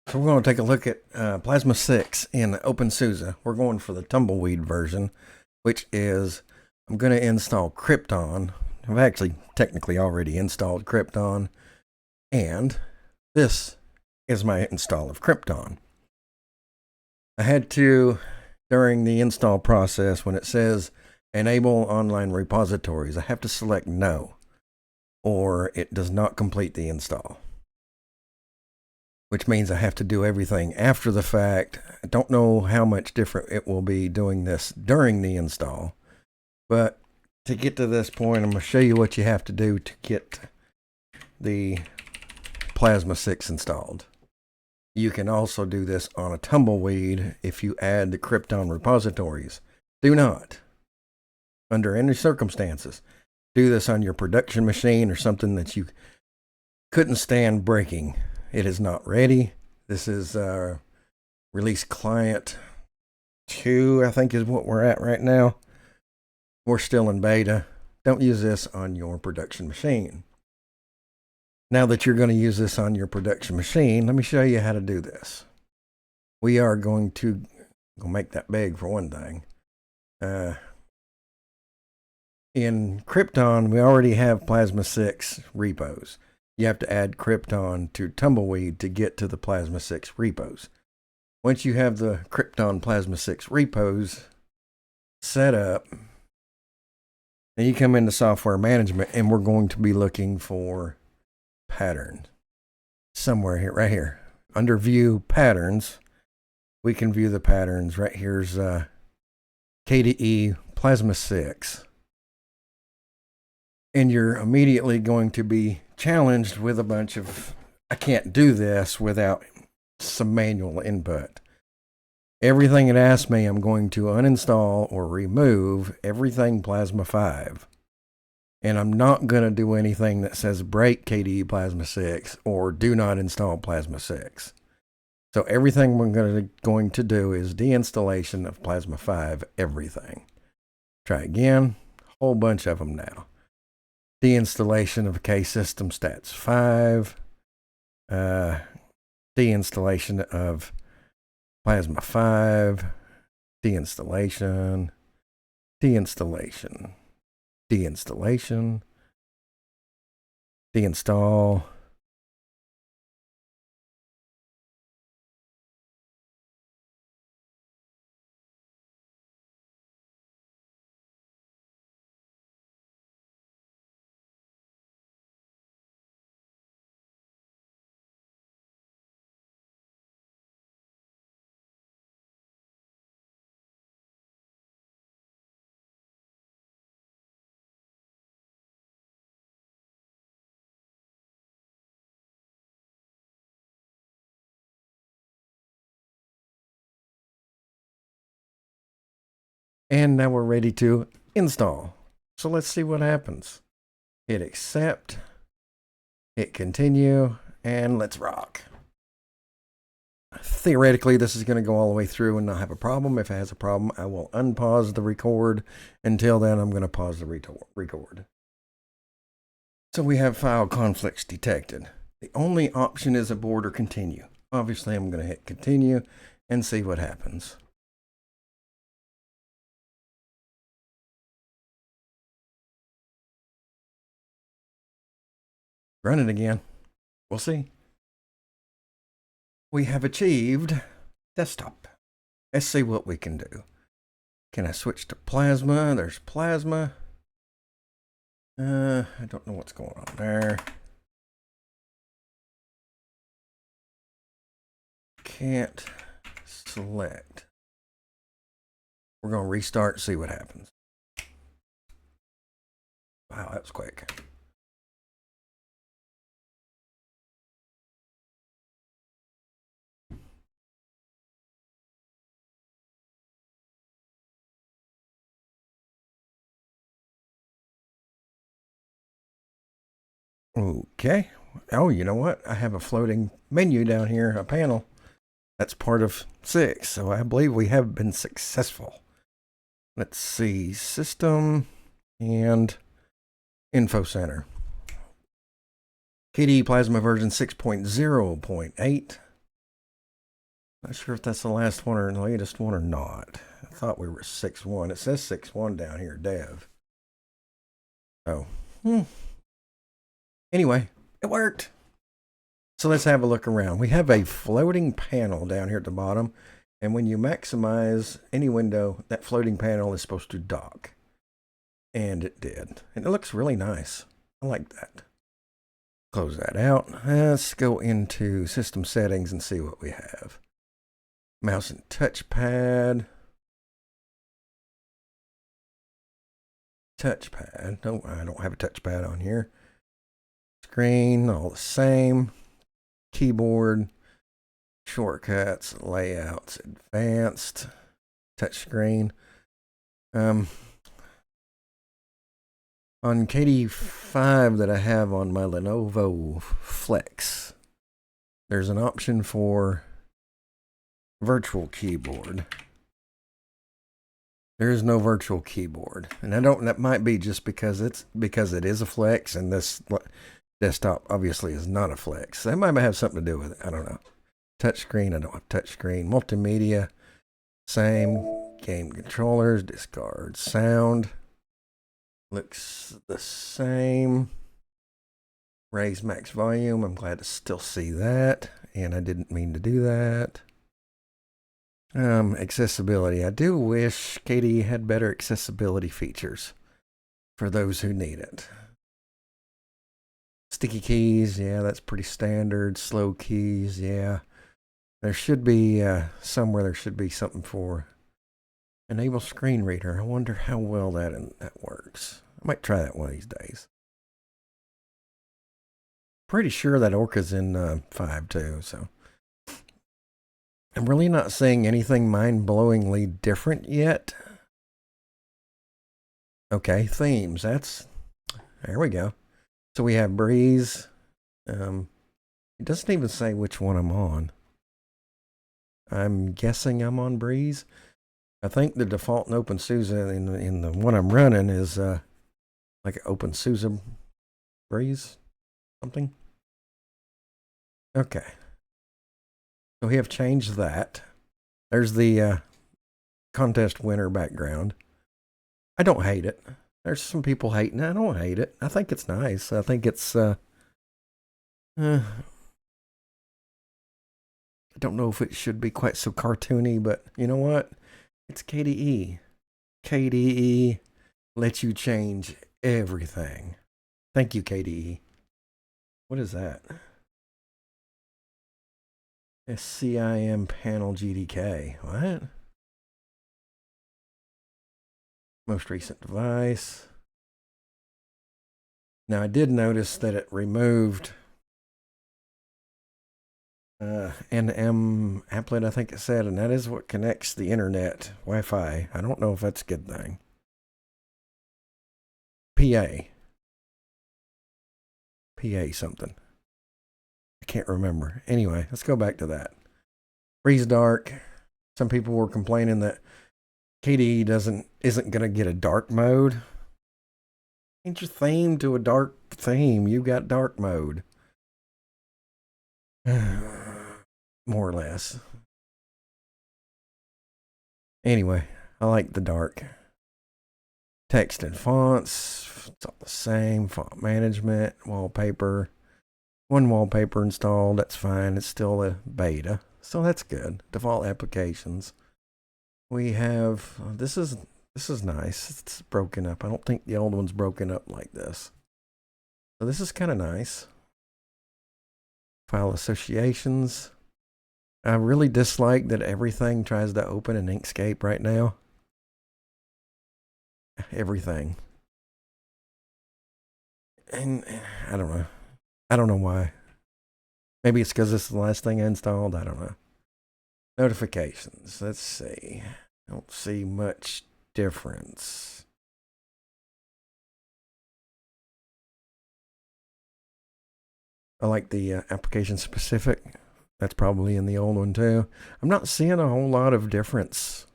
So we're going to take a look at Plasma 6 in OpenSuse. We're going for the tumbleweed version, which is, I'm going to install Krypton. I've actually technically already installed Krypton, and this is my install of Krypton. I had to, during the install process, when it says enable online repositories, I have to select no, or it does not complete the install, which means I have to do everything after the fact. I don't know how much different it will be doing this during the install, but to get to this point, I'm going to show you what you have to do to get the Plasma 6 installed. You can also do this on a tumbleweed if you add the Krypton repositories. Do not, under any circumstances, do this on your production machine or something that you couldn't stand breaking. It is not ready. This is release client 2, I think is what we're at right now. We're still in beta. Don't use this on your production machine. Now that you're going to use this on your production machine, let me show you how to do this. We are going to make that big for one thing. In Krypton, we already have Plasma 6 repos. You have to add Krypton to Tumbleweed to get to the Plasma 6 repos. Once you have the Krypton Plasma 6 repos set up, then you come into software management, and we're going to be looking for patterns. Somewhere here, right here. Under view patterns, we can view the patterns. Right here's KDE Plasma 6. And you're immediately going to be challenged with a bunch of, I can't do this without some manual input. Everything it asks me, I'm going to uninstall or remove everything Plasma 5. And I'm not going to do anything that says break KDE Plasma 6 or do not install Plasma 6. So everything we're going to do is deinstallation of Plasma 5, everything. Try again, a whole bunch of them now. Deinstallation of K-System Stats 5, deinstallation of Plasma 5, deinstallation, deinstallation, deinstallation, deinstall, and now we're ready to install. So let's see what happens. Hit accept, hit continue, and let's rock. Theoretically, this is going to go all the way through and not have a problem. If it has a problem, I will unpause the record. Until then, I'm going to pause the record. So we have file conflicts detected. The only option is abort or continue. Obviously, I'm going to hit continue and see what happens. Run it again. We'll see. We have achieved desktop. Let's see what we can do. Can I switch to Plasma? There's Plasma. I don't know what's going on there. Can't select. We're going to restart, see what happens. Wow, that was quick. Okay. Oh, you know what? I have a floating menu down here, a panel. That's part of 6, so I believe we have been successful. Let's see, system and info center. KDE Plasma version 6.0.8. Not sure if that's the last one or the latest one or not. I thought we were 6.1. It says 6.1 down here, dev. Oh. Anyway, it worked. So let's have a look around. We have a floating panel down here at the bottom. And when you maximize any window, that floating panel is supposed to dock. And it did. And it looks really nice. I like that. Close that out. Let's go into system settings and see what we have. Mouse and touchpad. Touchpad. No, I don't have a touchpad on here. Screen, all the same. Keyboard. Shortcuts, layouts, advanced. Touchscreen. On KDE 5 that I have on my Lenovo Flex, there's an option for virtual keyboard. There is no virtual keyboard, and that might be just because it is a Flex, and this desktop obviously is not a Flex. That might have something to do with it. I don't know. Touchscreen, I don't have touchscreen. Multimedia, same. Game controllers, discard sound. Looks the same. Raise max volume. I'm glad to still see that. And I didn't mean to do that. Accessibility. I do wish KDE had better accessibility features for those who need it. Sticky keys. Yeah, that's pretty standard. Slow keys. Yeah. There should be somewhere there should be something for enable screen reader. I wonder how well that works. I might try that one of these days. Pretty sure that Orca's in 5 too, so. I'm really not seeing anything mind-blowingly different yet. Okay, themes. There we go. So we have Breeze. It doesn't even say which one I'm on. I'm guessing I'm on Breeze. I think the default in OpenSuse in the one I'm running is like an OpenSuse Breeze something. Okay. So we have changed that. There's the contest winner background. I don't hate it. There's some people hating it. I don't hate it. I think it's nice. I think it's I don't know if it should be quite so cartoony, but you know what? It's KDE. KDE lets you change everything. Thank you, KDE. What is that? SCIM panel GDK. What? Most recent device. Now I did notice that it removed NM applet, I think it said, and that is what connects the internet, Wi-Fi. I don't know if that's a good thing. PA something. I can't remember. Anyway, let's go back to that. Freeze dark. Some people were complaining that KDE isn't going to get a dark mode. Change your theme to a dark theme. You got dark mode. More or less. Anyway, I like the dark. Text and fonts, it's all the same. Font management, wallpaper. One wallpaper installed, that's fine. It's still a beta, so that's good. Default applications. We have, this is nice. It's broken up. I don't think the old one's broken up like this. So this is kind of nice. File associations. I really dislike that everything tries to open in Inkscape right now. Everything. And I don't know. I don't know why. Maybe it's because this is the last thing I installed. I don't know. Notifications. Let's see. I don't see much difference. I like the application specific. That's probably in the old one too. I'm not seeing a whole lot of difference.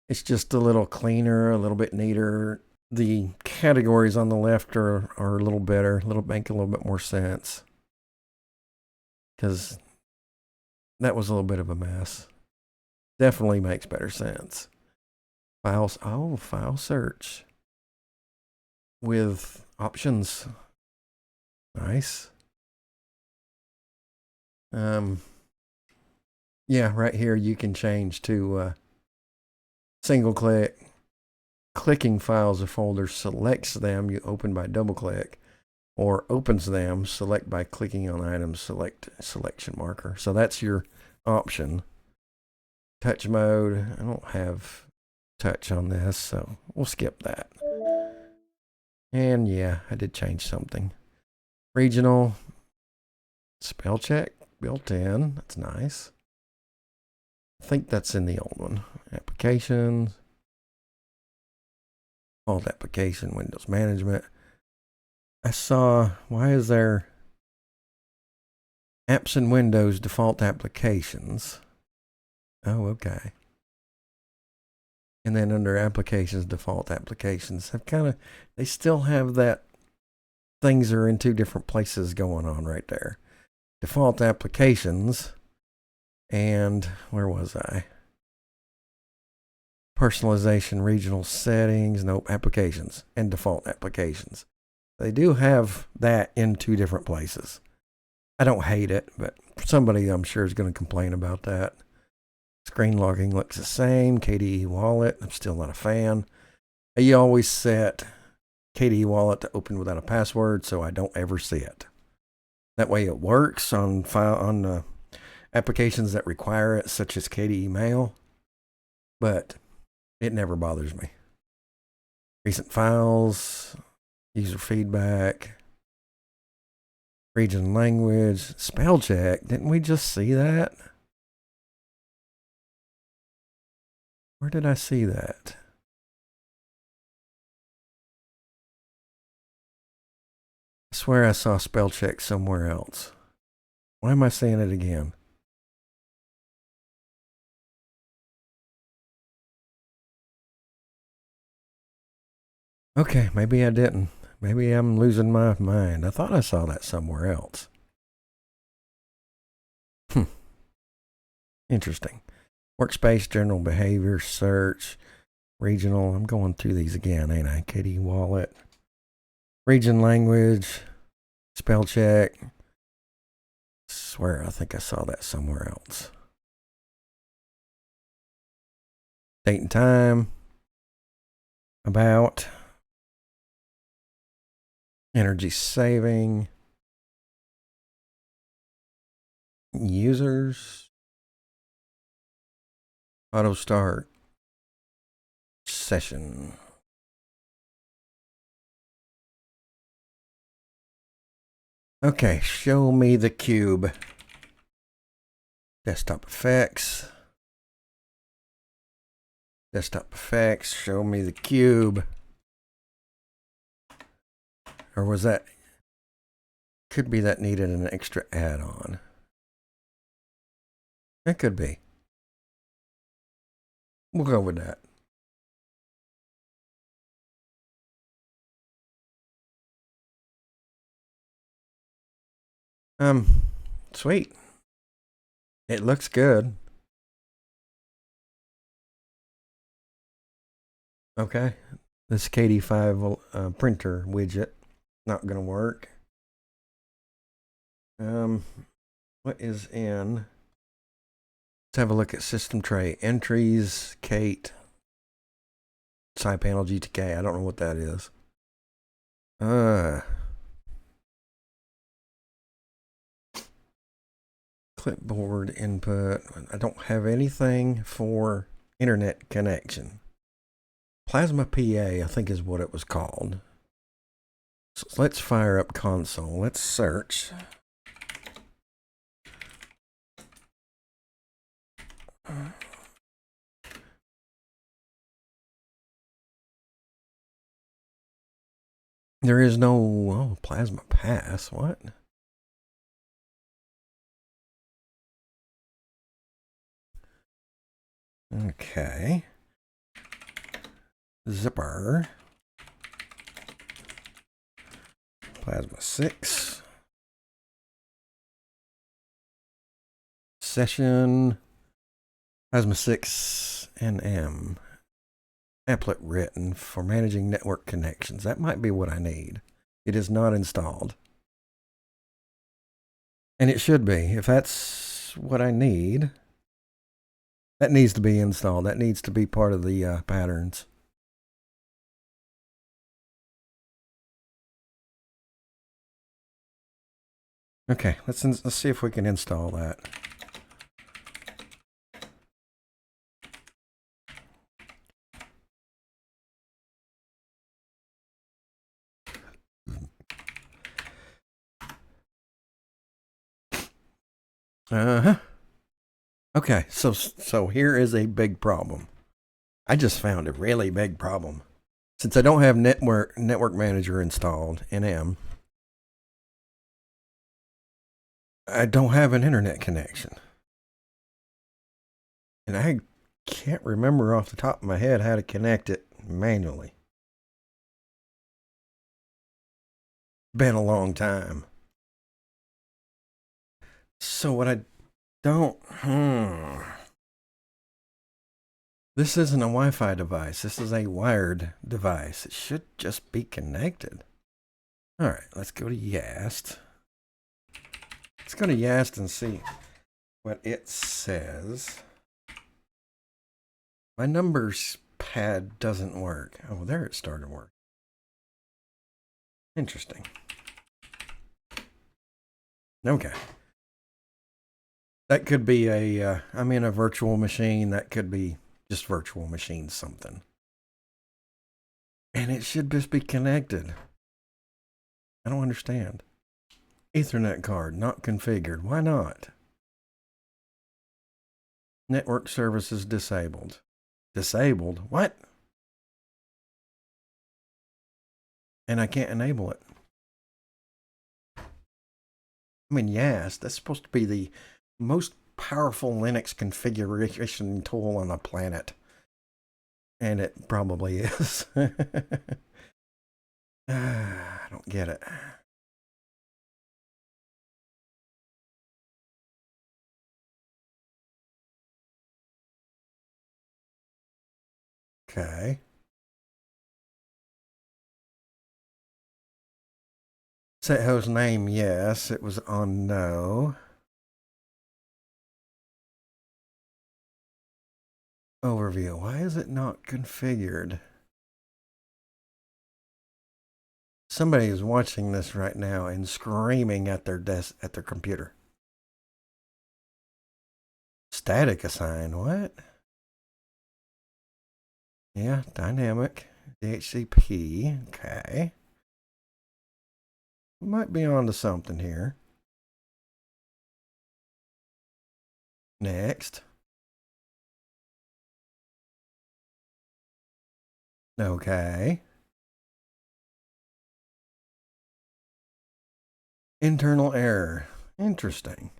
It's just a little cleaner, a little bit neater. The categories on the left are a little better, make a little bit more sense. Because that was a little bit of a mess. Definitely makes better sense. Files, oh, file search with options. Nice. Yeah, right here you can change to single click. Clicking files or folders selects them, you open by double click, or opens them, select by clicking on items, select selection marker. So that's your option. Touch mode, I don't have touch on this, so we'll skip that. And yeah, I did change something. Regional, spell check built in, that's nice. I think that's in the old one. Applications, alt application, Windows management. I saw, why is there apps in Windows default applications? Oh, okay. And then under applications, default applications, they still have that things are in two different places going on right there. Default applications, and where was I? Personalization, regional settings, nope, applications, and default applications. They do have that in two different places. I don't hate it, but somebody I'm sure is going to complain about that. Screen logging looks the same. KDE Wallet, I'm still not a fan. You always set KDE Wallet to open without a password, so I don't ever see it. That way it works on applications that require it, such as KDE Mail, but it never bothers me. Recent files, user feedback, region language, spell check. Didn't we just see that? Where did I see that? I swear I saw spell check somewhere else. Why am I saying it again? Okay, maybe I didn't. Maybe I'm losing my mind. I thought I saw that somewhere else. Interesting. Workspace, general behavior, search, regional. I'm going through these again, ain't I? KDE Wallet. Region language, spell check. Swear, I think I saw that somewhere else. Date and time. About. Energy saving. Users. Auto start. Session. Okay, show me the cube. Desktop effects. Desktop effects, show me the cube. Or was that, could be that needed an extra add-on. It could be. We'll go with that. Sweet. It looks good. Okay. This KD5 printer widget, not gonna work. What is in? Let's have a look at system tray entries. Kate. Side panel GTK. I don't know what that is. Clipboard input. I don't have anything for internet connection. Plasma PA, I think is what it was called. So let's fire up console. Let's search. There is no Plasma Pass. What? Okay. Zipper. Plasma 6. session Plasma 6 NM. Applet written for managing network connections. That might be what I need. It is not installed. And it should be. If that's what I need, that needs to be installed. That needs to be part of the patterns. Okay, let's see if we can install that. Uh-huh. Okay, so here is a big problem. I just found a really big problem. Since I don't have network manager installed, NM, I don't have an internet connection. And I can't remember off the top of my head how to connect it manually. Been a long time. So what I don't... This isn't a Wi-Fi device. This is a wired device. It should just be connected. All right, let's go to Yast. Let's go to Yast and see what it says. My numbers pad doesn't work. Oh, there it started working. Interesting. Okay. That could be I'm in a virtual machine. That could be just virtual machine something. And it should just be connected. I don't understand. Ethernet card not configured. Why not? Network services disabled. Disabled? What? And I can't enable it. I mean, yes, that's supposed to be the most powerful Linux configuration tool on the planet. And it probably is. I don't get it. Okay. Set host name, yes. It was on no. Overview. Why is it not configured? Somebody is watching this right now and screaming at their desk, at their computer. Static assign, what? Yeah, dynamic. DHCP. Okay. We might be on to something here. Next. Okay. Internal error. Interesting.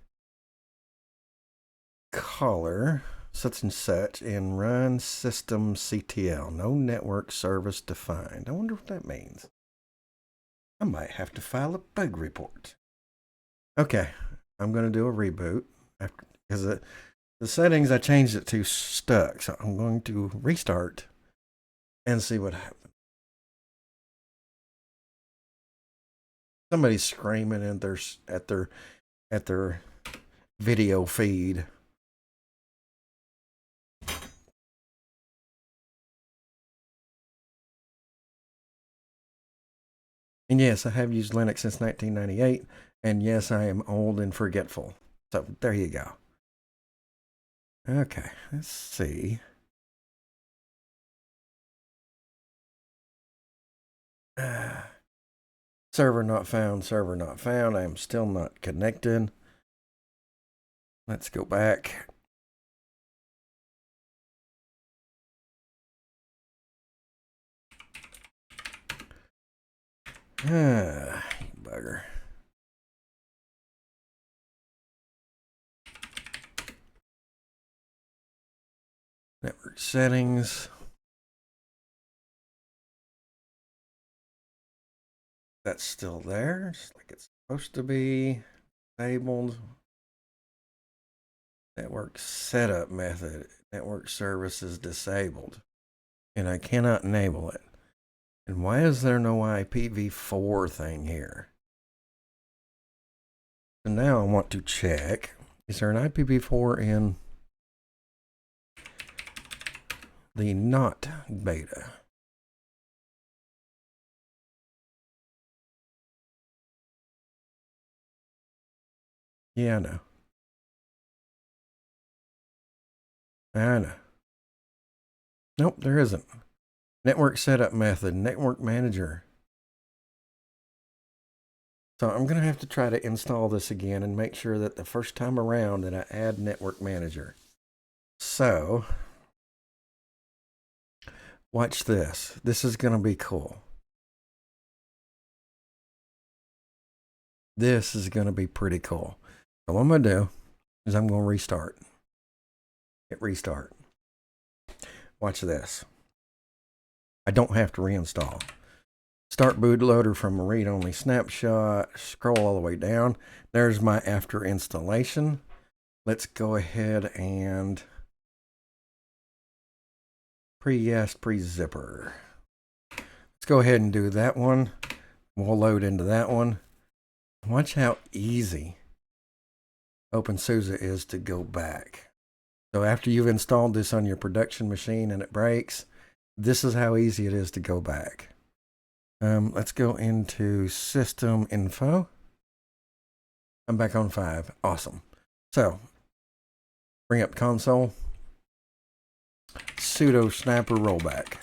Color. Such and such in run system CTL. No network service defined. I wonder what that means. I might have to file a bug report. Okay. I'm going to do a reboot because the settings I changed it to stuck. So I'm going to restart and see what happens. Somebody's screaming at their video feed. And yes, I have used Linux since 1998. And yes, I am old and forgetful. So there you go. Okay, let's see. Server not found, server not found. I am still not connected. Let's go back. Bugger. Network settings. That's still there, just like it's supposed to be. Disabled. Network setup method. Network services disabled. And I cannot enable it. And why is there no IPv4 thing here? So now I want to check. Is there an IPv4 in the not beta? Yeah, I know. I know. Nope, there isn't. Network setup method, network manager. So I'm going to have to try to install this again and make sure that the first time around that I add network manager. So watch this. This is going to be cool. This is going to be pretty cool. So what I'm going to do is I'm going to restart. Hit restart. Watch this. I don't have to reinstall. Start bootloader from a read-only snapshot. Scroll all the way down. There's my after installation. Let's go ahead and pre-zipper. Let's go ahead and do that one. We'll load into that one. Watch how easy OpenSuse is to go back. So after you've installed this on your production machine and it breaks, this is how easy it is to go back. Let's go into system info. I'm back on 5. Awesome. So bring up console. Sudo snapper rollback.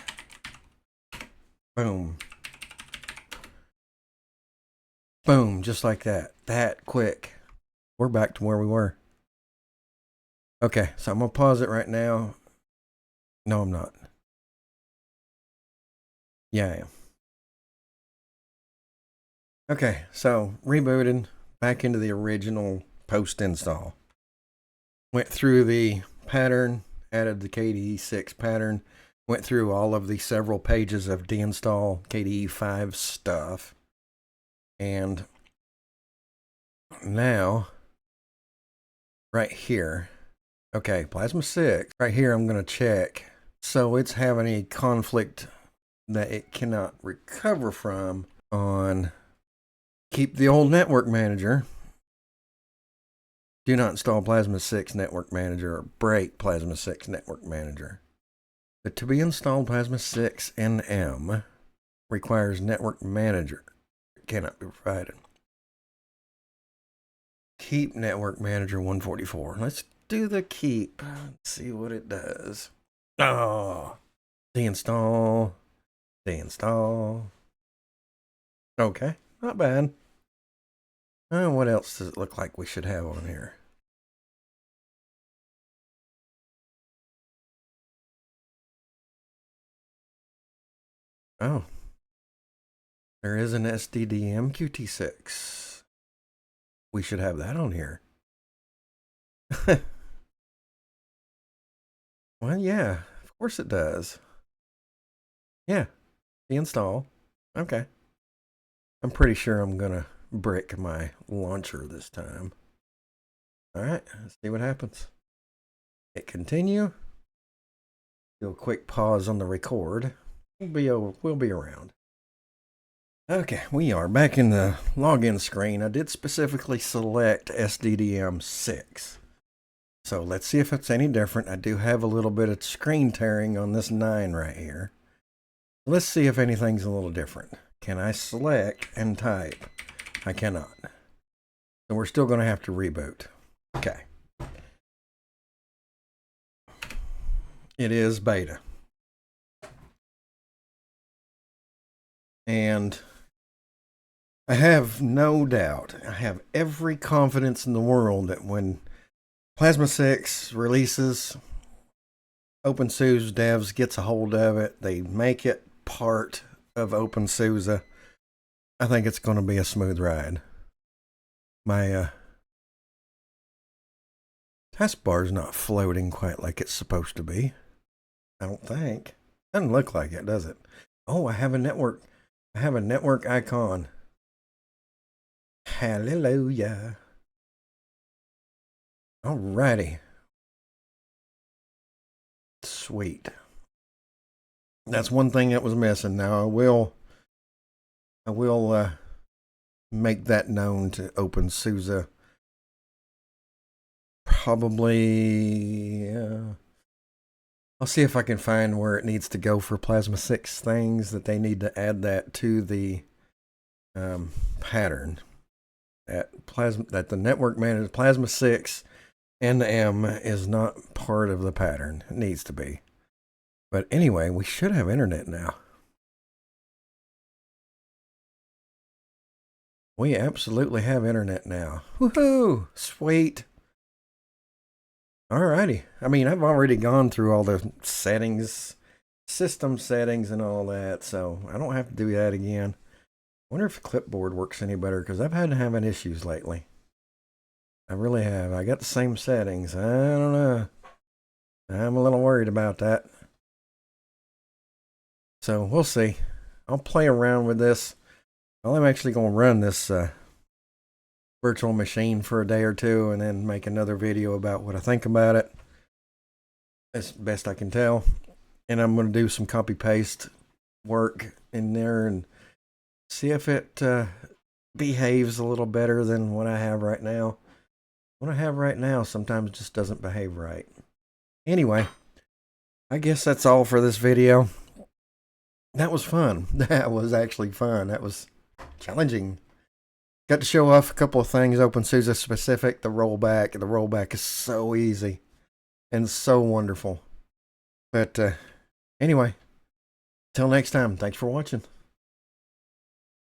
Boom. Boom, just like that. That quick. We're back to where we were. Okay, so I'm going to pause it right now. No, I'm not. Yeah, I am. Okay, so rebooted back into the original post install. Went through the pattern, added the KDE 6 pattern, went through all of the several pages of deinstall KDE 5 stuff. And now, right here, okay, Plasma 6, right here I'm going to check. So it's having a conflict that it cannot recover from on keep the old network manager. Do not install Plasma 6 network manager or break Plasma 6 network manager. But to be installed, Plasma 6 NM requires network manager. It cannot be provided. Keep network manager 144. Let's do the keep. Let's see what it does. Oh, deinstall. Deinstall. Okay, not bad. What else does it look like we should have on here? Oh, there is an SDDM QT6. We should have that on here. Well, yeah, of course it does. Yeah, the install. Okay. I'm pretty sure I'm going to brick my launcher this time. All right, let's see what happens. Hit continue. Do a quick pause on the record. We'll be around. Okay, we are back in the login screen. I did specifically select SDDM 6. So let's see if it's any different. I do have a little bit of screen tearing on this 9 right here. Let's see if anything's a little different. Can I select and type? I cannot. So we're still going to have to reboot. Okay. It is beta. And I have no doubt, I have every confidence in the world that when Plasma 6 releases, OpenSuse devs gets a hold of it, they make it part of OpenSuse, I think it's going to be a smooth ride. My taskbar's not floating quite like it's supposed to be. I don't think. Doesn't look like it, does it? Oh, I have a network. I have a network icon. Hallelujah. Alrighty. sweet. That's one thing that was missing. Now I will make that known to OpenSuse. Probably, I'll see if I can find where it needs to go for Plasma 6 things that they need to add that to the pattern. That the network manager Plasma 6 and the M is not part of the pattern. It needs to be. But anyway, we should have internet now. We absolutely have internet now. Woohoo! Sweet. Alrighty. I mean, I've already gone through all the settings, system settings and all that, so I don't have to do that again. I wonder if clipboard works any better, because I've had having issues lately. I really have. I got the same settings. I don't know. I'm a little worried about that. So we'll see. I'll play around with this. Well, I'm actually going to run this virtual machine for a day or two and then make another video about what I think about it as best I can tell. And I'm going to do some copy paste work in there and see if it behaves a little better than what I have right now. What I have right now sometimes just doesn't behave right. Anyway, I guess that's all for this video. That was fun. That was actually fun. That was challenging. Got to show off a couple of things OpenSuse specific. The rollback. The rollback is so easy and so wonderful. But anyway, till next time, thanks for watching.